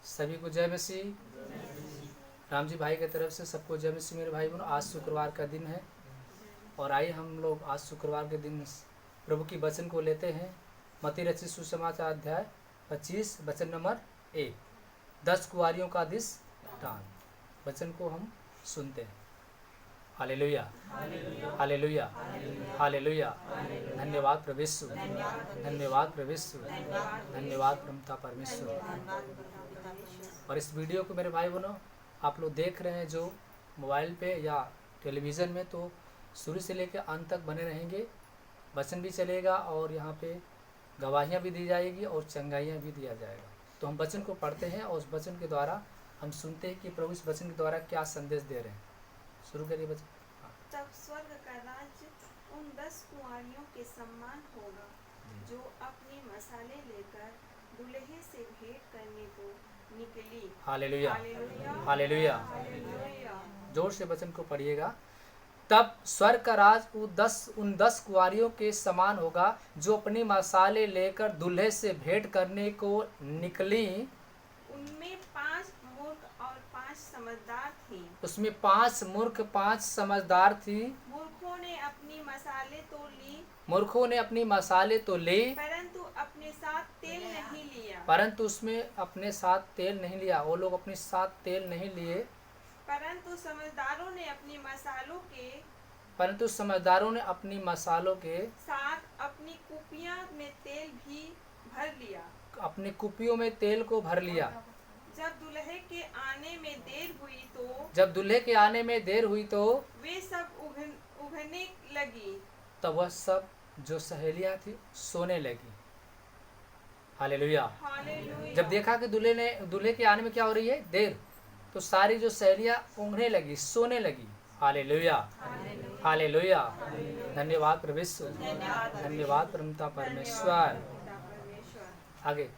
सभी को जय मसीह। राम जी भाई की तरफ से सबको जय मसीह। मेरे भाई बहनों, आज शुक्रवार का दिन है और आइए हम लोग आज शुक्रवार के दिन प्रभु की वचन को लेते हैं। मत्ती रचित सुसमाचार अध्याय 25 वचन नंबर 1, 10 कुंवारियों का दृष्टांत। वचन को हम सुनते हैं। Hallelujah, hallelujah, hallelujah. धन्यवाद प्रभु यीशु, धन्यवाद प्रभु यीशु, धन्यवाद प्रभु परमेश्वर। और इस वीडियो को मेरे भाई बहनों आप लोग देख रहे हैं जो मोबाइल पे या टेलीविज़न में, तो शुरू से लेकर अंत तक बने रहेंगे। वचन भी चलेगा और यहाँ पे गवाहियाँ भी दी जाएगी और चंगाइयाँ भी दिया जाएगा। तो हम वचन को पढ़ते हैं और उस वचन के द्वारा हम सुनते हैं कि प्रभु इस वचन के द्वारा क्या संदेश दे रहे हैं। शुरू करिए वचन। तब स्वर्ग का राज्य उन 10 कुंवारियों के समान होगा जो अपने मसाले लेकर दूल्हे से भेंट करने को निकली। Hallelujah, hallelujah, hallelujah. हालेलुया। जोर से वचन को पढ़िएगा। तब स्वर्ग का राज उन 10 कुंवारियों के समान होगा जो अपनी मसाले लेकर दूल्हे से भेंट करने को निकली। उनमें 5 मूर्ख और 5 समझदार थे। उसमें 5 मूर्ख 5 समझदार थी। मूर्खों ने अपनी मसाले तो ली, मूर्खों ने अपनी मसाले तो ली, परंतु अपने साथ तेल नहीं लिया। परंतु उसमें अपने साथ तेल नहीं लिया। वो लोग अपने साथ तेल नहीं लिए। परंतु समझदारों ने अपनी मसालों के परंतु समझदारों ने अपनी मसालों के साथ अपनी कुपियां में तेल भी भर लिया। अपनी कुपियों में तेल को भर लिया। जब दूल्हे के आने में देर हुई तो जब दूल्हे के आने में देर हुई तो वे सब उभरने लगी। तब वह सब जो सहेलियां थी सोने लगी। हालेलुया। हालेलुया। जब देखा कि दूल्हे के आने में क्या हो रही है, देर, तो सारी जो सहेलियां ऊँघने लगी, सोने लगी। Hallelujah, hallelujah. धन्यवाद प्रभु यीशु, धन्यवाद परमपिता परमेश्वर। आगे।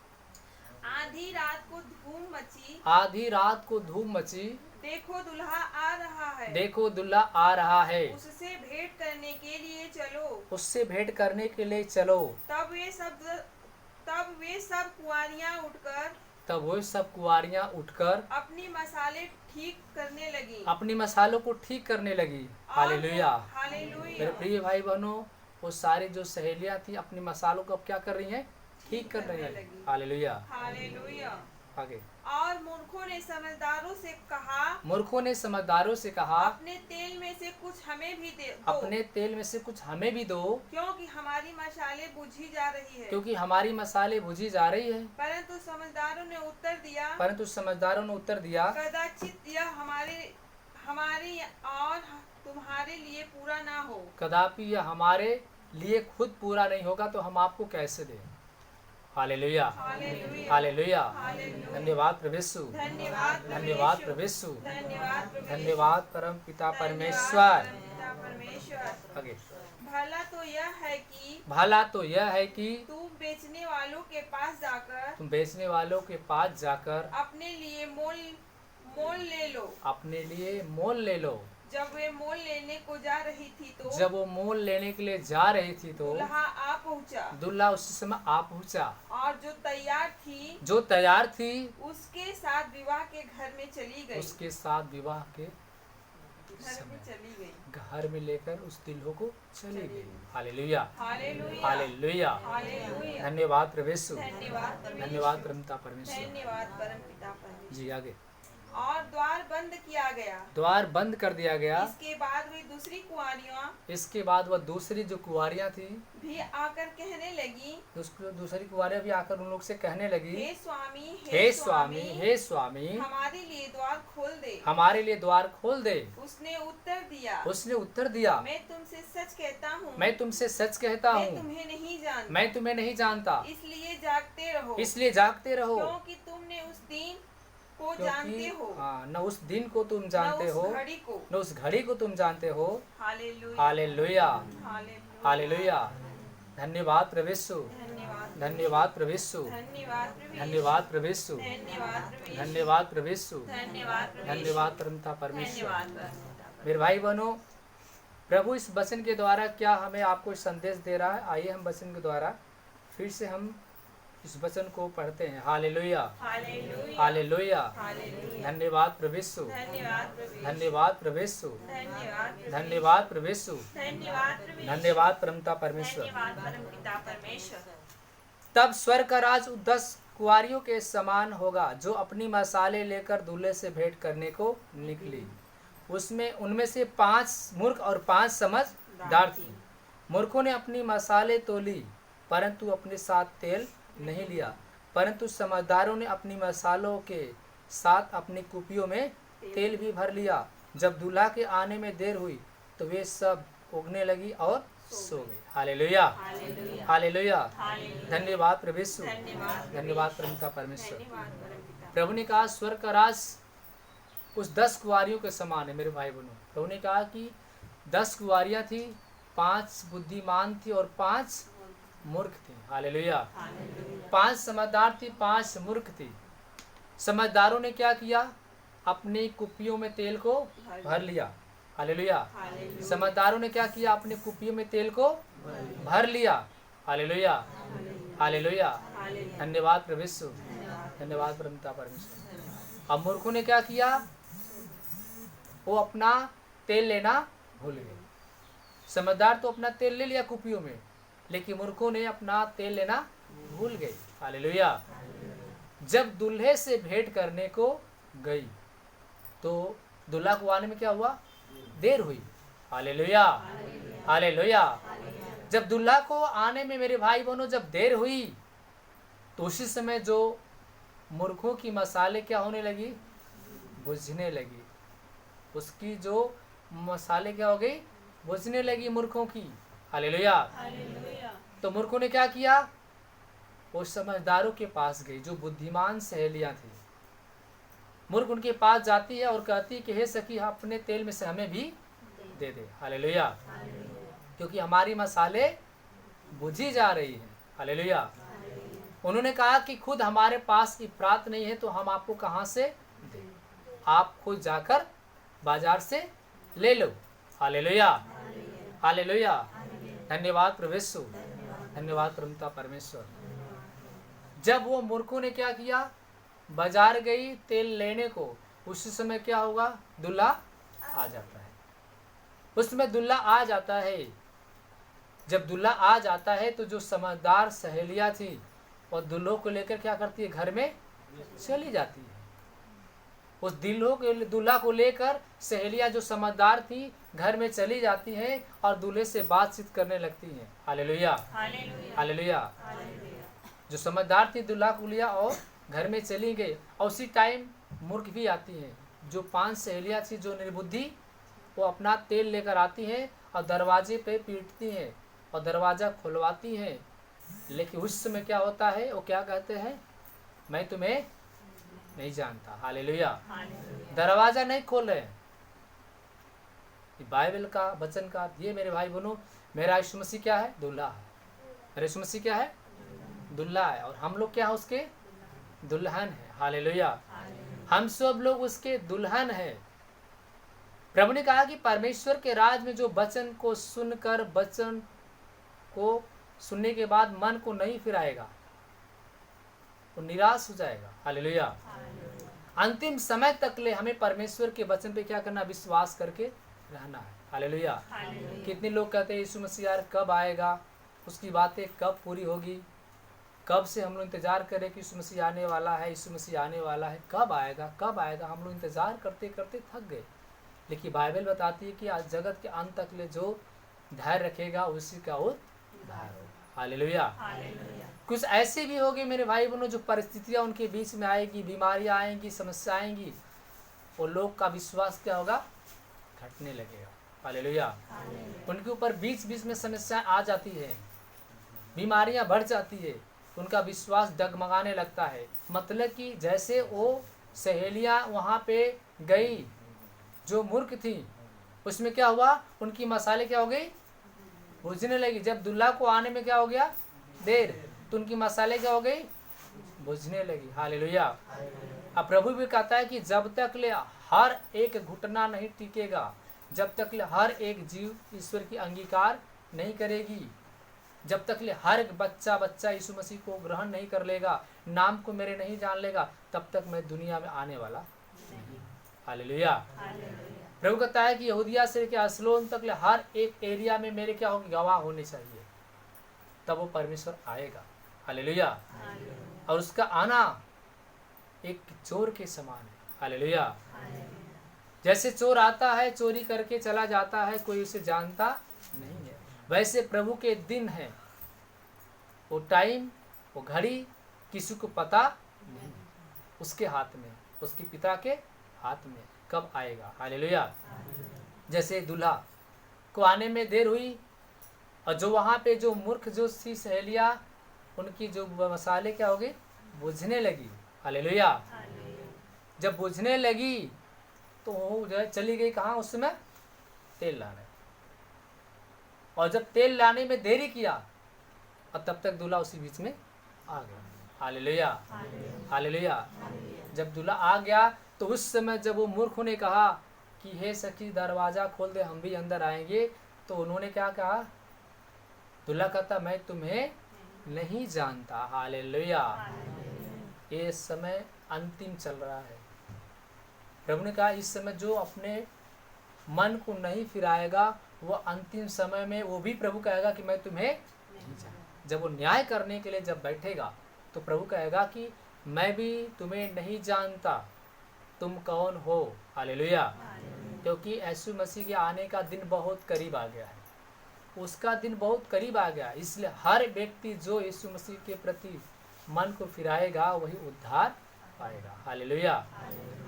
आधी रात को धूम मची, आधी रात को धूम मची, देखो दूल्हा आ रहा है, देखो दूल्हा आ रहा है, उससे भेंट करने के लिए चलो। उससे भेंट करने के लिए चलो। तब वे सब कुंवारियां उठकर तब वो सब कुंवारियां उठकर अपनी मसाले ठीक करने लगी। अपनी मसालों को ठीक करने लगी। हालेलुया। हालेलुया। मेरे प्रिय भाई बहनों, वो सारी जो सहेलियां थी अपनी मसालों को अब क्या कर रही हैं, ठीक कर रही हैं। हालेलुया। हालेलुया। आगे। और मूर्खों ने समझदारों से कहा, मूर्खों ने समझदारों से कहा, अपने तेल में से कुछ हमें भी दो, अपने तेल में से कुछ हमें भी दो, क्योंकि हमारी मसाले बुझी जा रही है। क्योंकि हमारी मसाले बुझी जा रही है। परंतु समझदारों ने उत्तर दिया, परंतु समझदारों ने उत्तर दिया, कदाचित यह हमारे और तुम्हारे लिए पूरा ना हो। कदापि यह हमारे लिए खुद पूरा नहीं होगा तो हम आपको कैसे दें। Hallelujah, hallelujah, hallelujah. हालेलुया। धन्यवाद प्रभु यीशु, धन्यवाद धन्यवाद प्रभु यीशु, धन्यवाद प्रभु यीशु, धन्यवाद परम पिता परमेश्वर। पिता परमेश्वर। आगे। भला तो यह है कि भला तो यह है कि तुम बेचने वालों के पास जाकर तुम बेचने वालों के पास जाकर अपने लिए मोल ले लो। अपने लिए मोल ले लो। जब वे मोल लेने को जा रही थी तो जब वो मोल लेने के लिए जा रही थी तो दूल्हा आ पहुंचा, दूल्हा उसी समय आ पहुंचा, और जो तैयार थी उसके साथ विवाह के घर में चली गई। उसके साथ विवाह के घर में चली गई। घर में लेकर उस दुल्हों को चली गई। Hallelujah, hallelujah, hallelujah. हालेलुया। धन्यवाद प्रभु यीशु, धन्यवाद परमेश्वर, धन्यवाद परमपिता परमेश्वर। धन्यवाद परमपिता परमेश्वर। जी आगे। और द्वार बंद किया गया। द्वार बंद कर दिया गया। इसके बाद वे दूसरी कुंवारियां इसके बाद वह दूसरी जो कुंवारियां थी भी आकर कहने लगी, दूसरी कुंवारियां भी आकर उन लोग से कहने लगी, हे स्वामी, हे स्वामी, हे स्वामी, हमारे लिए द्वार खोल दे। हमारे लिए द्वार खोल दे। उसने उत्तर दिया, उसने उत्तर दिया, मैं तुमसे सच कहता हूँ, मैं तुमसे सच कहता मैं हूँ, तुम्हें नहीं जानता, मैं तुम्हें नहीं जानता, इसलिए जागते रहो, इसलिए जागते रहो, क्योंकि तुमने उस दिन को जानते हो, हाँ, न उस दिन को तुम जानते हो, न उस घड़ी को तुम जानते हो। Hallelujah, hallelujah, hallelujah, hallelujah. धन्यवाद प्रभु यीशु, धन्यवाद, धन्यवाद प्रभु यीशु, धन्यवाद, धन्यवाद प्रभु यीशु, धन्यवाद, धन्यवाद प्रभु यीशु, धन्यवाद, धन्यवाद परमपिता परमेश्वर। धन्यवाद। मेरे भाई बहनों, प्रभु इस वचन के द्वारा क्या हमें आपको संदेश दे रहा है, आइए हम वचन के द्वारा फिर से हम इस वचन को पढ़ते हैं। Hallelujah, hallelujah, hallelujah. हालेलुया। धन्यवाद प्रभु यीशु, धन्यवाद प्रभु यीशु, धन्यवाद प्रभु यीशु, धन्यवाद प्रभु यीशु, धन्यवाद प्रभु यीशु, धन्यवाद प्रभु यीशु, धन्यवाद परमपिता परमेश्वर। धन्यवाद परमपिता परमेश्वर। तब स्वर्ग का राज 10 कुंवारियों के समान होगा जो अपनी मसाले लेकर दूल्हे से भेंट करने को निकली। उनमें से 5 मूर्ख और 5 समझदार थी। मूर्खों ने अपनी मसाले तो ली, परंतु अपने साथ तेल नहीं लिया, परंतु समझदारों ने अपनी मसालों के साथ अपनी कुपियों में तेल भी भर लिया। जब दूल्हा के आने में देर हुई तो वे सब उगने लगी और सो गए। Hallelujah, hallelujah, hallelujah. हालेलुया। धन्यवाद प्रभु यीशु, धन्यवाद, धन्यवाद परमपिता परमेश्वर। धन्यवाद परमपिता। प्रभु ने कहा स्वर्ग का राज उस 10 कुंवारियों के समान है। मेरे भाई बहनों, प्रभु ने कहा कि 10 कुंवारियां थी, 5 बुद्धिमान थी और 5 मूर्ख थी। हालेलुया, हालेलुया, 5 समझदार थी, 5 मूर्ख थी। समझदारों ने क्या किया? अपनी कुपियों में तेल को भर लिया। हालेलुया। हालेलुया, समझदारों ने क्या किया? अपने कुपियों में तेल को भर लिया। Hallelujah, hallelujah. हालेलुया। धन्यवाद प्रभु यीशु, धन्यवाद परमपिता परमेश्वर। अब मूर्खों ने क्या किया? वो अपना तेल लेना भूल गए। समझदार तो अपना तेल ले लिया कुपियों में, लेकिन मूर्खों ने अपना तेल लेना भूल गए। हालेलुया। जब दूल्हे से भेंट करने को गई तो दूल्हा को आने में क्या हुआ? देर हुई। Hallelujah, hallelujah. जब दूल्हा को आने में मेरे भाई बहनों जब देर हुई तो उसी समय जो मूर्खों की मसाले क्या होने लगी? बुझने लगी। उसकी जो मसाले क्या हो गई? बुझने लगी मूर्खों की। हालेलुया। हालेलुया, तो मूर्खों ने क्या किया? वो समझदारों के पास गई जो बुद्धिमान सहेलियां थी। मूर्ख उनके पास जाती है और कहती है कि हे सखी, अपने तेल में से हमें भी दे दे। हालेलुया, क्योंकि हमारी मसाले बुझी जा रही हैं। हालेलुया। उन्होंने कहा कि खुद हमारे पास इफरात नहीं है तो हम आपको कहाँ से दें? आप खुद जाकर बाजार से ले लो। Hallelujah, hallelujah. धन्यवाद प्रभु यीशु, धन्यवाद परमपिता परमेश्वर। जब वो मूर्खों ने क्या किया? बाजार गई तेल लेने को, उसी समय क्या होगा? दूल्हा आ जाता है। उस समय दूल्हा आ जाता है। जब दूल्हा आ जाता है तो जो समझदार सहेलियां थी और दूल्हों को लेकर क्या करती है? घर में चली जाती है। उस दूल्हा को लेकर सहेलियां जो समझदार थी घर में चली जाती हैं और दूल्हे से बातचीत करने लगती हैं। Hallelujah, hallelujah, hallelujah. हालेलुया। जो समझदार थी दूल्हा को लिया और घर में चली गई। और उसी टाइम मूर्ख भी आती हैं। जो 5 सहेलियां थी जो निर्बुद्धि, वो अपना तेल लेकर आती हैं और दरवाजे पे पीटती हैं और दरवाज़ा खुलवाती हैं। लेकिन उस समय क्या होता है? वो क्या कहते हैं? मैं तुम्हें नहीं जानता। हालेलुया। दरवाज़ा नहीं खोल रहे। बाइबल का वचन का ये मेरे भाई बहनों, मेरा यीशु मसीह क्या है? दूल्हा है। मेरा यीशु मसीह क्या है? दूल्हा है। और हम लोग क्या है? उसके दुल्हन है। हालेलुया। हम सब लोग उसके दुल्हन है। प्रभु ने कहा कि परमेश्वर के राज में जो वचन को सुनकर, वचन को सुनने के बाद मन को नहीं फिराएगा, वो निराश हो जाएगा। हालेलुया। अंतिम समय तक ले हमें परमेश्वर के वचन पे क्या करना? विश्वास करके रहना है। हालेलुया। कितने लोग कहते हैं यीशु मसीह यार कब आएगा, उसकी बातें कब पूरी होगी, कब से हम लोग इंतजार करें कि यीशु मसीह आने वाला है, यीशु मसीह आने वाला है, कब आएगा, कब आएगा। हम लोग इंतजार करते करते थक गए। लेकिन बाइबल बताती है कि आज जगत के अंत तक ले जो धैर्य रखेगा उसी का उद्धार होगा। हालेलुया। कुछ ऐसे भी होंगे मेरे भाई बहनों जो परिस्थितियां उनके बीच में आएगी, बीमारियां आएंगी, समस्या आएंगी, वो लोग का विश्वास क्या होगा? घटने लगेगा। हालेलुया। उनके ऊपर बीच बीच में समस्याएं आ जाती है, बीमारियां बढ़ जाती है, उनका विश्वास डगमगाने लगता है। मतलब कि जैसे वो सहेलियां वहाँ पे गई जो मूर्ख थी, उसमें क्या हुआ? उनकी मसाले क्या हो गई? बुझने लगी। जब दूल्हा को आने में क्या हो गया? देर, तो उनकी मसाले क्या हो गई? बुझने लगी। हालेलुया। अब प्रभु भी कहता है कि जब तक ले हर एक घुटना नहीं टिकेगा, जब तक ले हर एक जीव ईश्वर की अंगीकार नहीं करेगी, जब तक ले हर एक बच्चा यीशु मसीह को ग्रहण नहीं कर लेगा, नाम को मेरे नहीं जान लेगा, तब तक मैं दुनिया में आने वाला नहीं। हालेलुया। प्रभु कहता है कि यहूदिया से लेकर अस्लोन तक ले हर एक एरिया में मेरे क्या होंगे, गवाह होने चाहिए, तब वो परमेश्वर आएगा। हालेलुया। और उसका आना एक चोर के समान है। हालेलुया। जैसे चोर आता है, चोरी करके चला जाता है, कोई उसे जानता नहीं है, वैसे प्रभु के दिन है, वो टाइम, वो घड़ी किसी को पता नहीं, उसके हाथ में, उसके पिता के हाथ में कब आएगा। हालेलुया। जैसे दूल्हा को आने में देर हुई, और जो वहाँ पे जो मूर्ख जो सी सहेलियाँ, उनकी जो मसाले क्या हो गए, बुझने लगी। हालेलुया। जब बुझने लगी तो वो जो है चली गई कहाँ, उस समय तेल लाने, और जब तेल लाने में देरी किया, और तब तक दूल्हा उसी बीच में आ गया। हालेलुया। हालेलुया। जब दूल्हा आ गया तो उस समय जब वो मूर्ख ने कहा कि हे सखी दरवाजा खोल दे, हम भी अंदर आएंगे, तो उन्होंने क्या कहा, दूल्हा कहता मैं तुम्हें नहीं जानता। हालेलुया। ये समय अंतिम चल रहा है। प्रभु ने कहा इस समय जो अपने मन को नहीं फिराएगा, वो अंतिम समय में वो भी प्रभु कहेगा कि मैं तुम्हें नहीं जानता। जब वो न्याय करने के लिए जब बैठेगा, तो प्रभु कहेगा कि मैं भी तुम्हें नहीं जानता, तुम कौन हो। हालेलुया। क्योंकि यीशु मसीह के आने का दिन बहुत करीब आ गया है, उसका दिन बहुत करीब आ गया, इसलिए हर व्यक्ति जो यीशु मसीह के प्रति मन को फिराएगा वही उद्धार पाएगा। हालेलुया।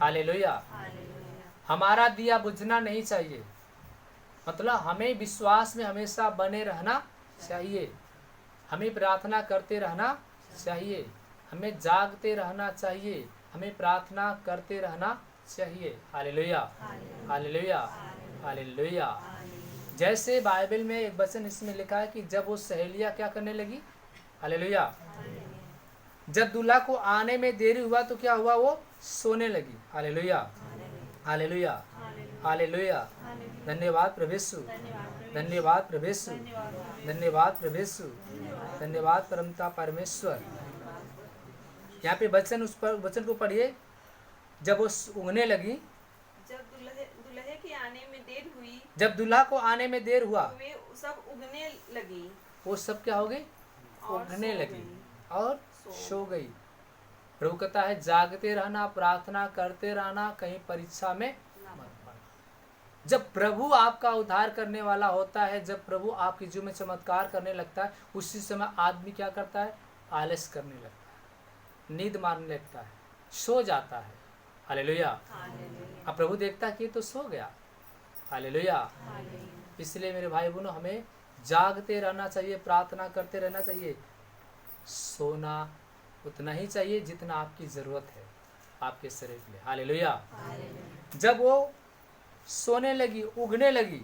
हालेलुया। हमारा दिया बुझना नहीं चाहिए, मतलब हमें विश्वास में हमेशा बने रहना चाहिए, हमें प्रार्थना करते रहना चाहिए, हमें जागते रहना चाहिए, हमें प्रार्थना करते रहना चाहिए। हालेलुया। हालेलुया। हालेलुया। जैसे बाइबल में एक वचन इसमें लिखा है कि जब वो सहेलियाँ क्या करने लगी, हालेलुया, जब दूल्हा को आने में देरी हुआ तो क्या हुआ, वो सोने लगी। हालेलुया। हालेलुया। हालेलुया। धन्यवाद प्रभु यीशु, धन्यवाद प्रभु यीशु, धन्यवाद प्रभु यीशु, धन्यवाद परमता परमेश्वर। यहाँ पे वचन, उस पर वचन को पढ़िए। जब वो उगने लगी, जब दुल्हे के आने में देर हुई, जब दूल्हा को आने में देर हुआ, तो वे सब उगने लगी, वो सब क्या हो गई, उगने लगी और सो गई। प्रभु कहता है जागते रहना, प्रार्थना करते रहना, कहीं परीक्षा में मत पड़ना। जब प्रभु आपका उद्धार करने वाला होता है, जब प्रभु आपकी जीवन में चमत्कार करने लगता है, उसी समय आदमी क्या करता है, आलस करने लगता है, नींद मारने लगता है, सो जाता है। हालेलुया। अब प्रभु देखता है कि तो सो गया। हालेलुया। इसलिए मेरे भाई बहनों, हमें जागते रहना चाहिए, प्रार्थना करते रहना चाहिए। सोना उतना ही चाहिए जितना आपकी ज़रूरत है आपके शरीर के लिए। हालेलुया। जब वो सोने लगी, उगने लगी,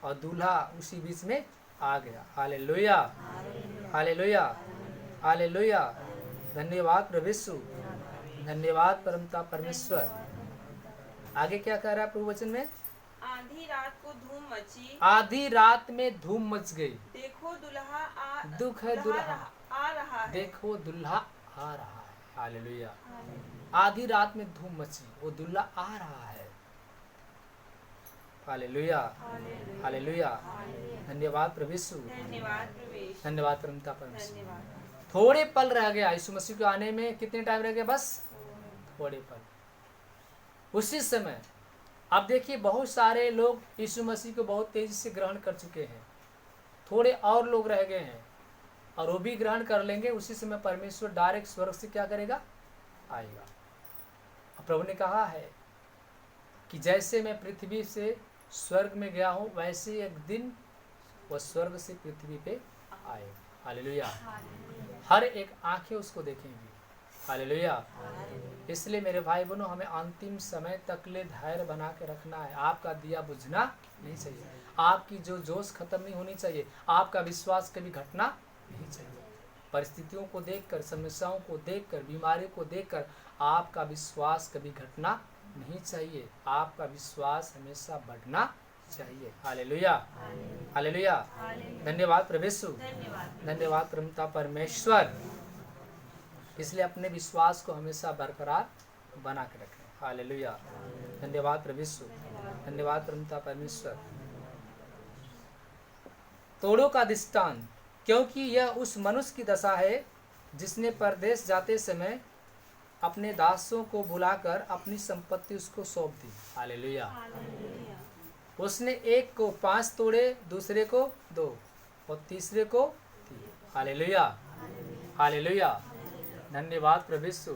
और दूल्हा उसी बीच में आ गया। हालेलुया। हालेलुया। हालेलुया। धन्यवाद प्रभु यीशु, धन्यवाद परमता परमेश्वर। आगे क्या कह रहा है प्रभु वचन में, आधी रात को धूम मची, आधी रात में धूम मच गई, देखो दुल्हा दुल्हा आ रहा है, देखो दुल्हा आ रहा है। हालेलुया। आधी रात में धूम मची, वो दुल्हा आ रहा है। हालेलुया। हालेलुया। धन्यवाद प्रभु यीशु, धन्यवाद प्रभु यीशु, धन्यवाद परमता परमेश्वर। धन्यवाद। थोड़े पल रह गया यीशु मसीह को आने में, कितने टाइम रह गया, बस थोड़े पल। उसी समय अब देखिए बहुत सारे लोग यीशु मसीह को बहुत तेजी से ग्रहण कर चुके हैं, थोड़े और लोग रह गए हैं, और वो भी ग्रहण कर लेंगे। उसी समय परमेश्वर डायरेक्ट स्वर्ग से क्या करेगा, आएगा। प्रभु ने कहा है कि जैसे मैं पृथ्वी से स्वर्ग में गया हूँ, वैसे एक दिन वह स्वर्ग से पृथ्वी पे आएगा। हालेलुया। हर एक आंखें उसको देखेंगी। हालेलुया। इसलिए मेरे भाई बहनों, हमें अंतिम समय तक ले धैर्य बना के रखना है। आपका दिया बुझना नहीं चाहिए, आपकी जो जोश खत्म नहीं होनी चाहिए, आपका विश्वास कभी घटना नहीं चाहिए। परिस्थितियों को देखकर, समस्याओं को देखकर, बीमारी को देखकर आपका विश्वास कभी घटना नहीं चाहिए, आपका विश्वास हमेशा बढ़ना चाहिए। Hallelujah, hallelujah. धन्यवाद प्रभु यीशु, धन्यवाद परमपिता परमेश्वर। इसलिए अपने विश्वास को हमेशा बरकरार बना के रखें। हालेलुया, धन्यवाद प्रभु यीशु, धन्यवाद परमपिता परमेश्वर। तोड़ों का दृष्टांत, क्योंकि यह उस मनुष्य की दशा है जिसने परदेश जाते समय अपने दासों को बुलाकर अपनी संपत्ति उसको सौंप दी। हालेलुया। उसने एक को 5 तोड़े, दूसरे को 2 और तीसरे को 3। Hallelujah, hallelujah. धन्यवाद प्रभु यीशु,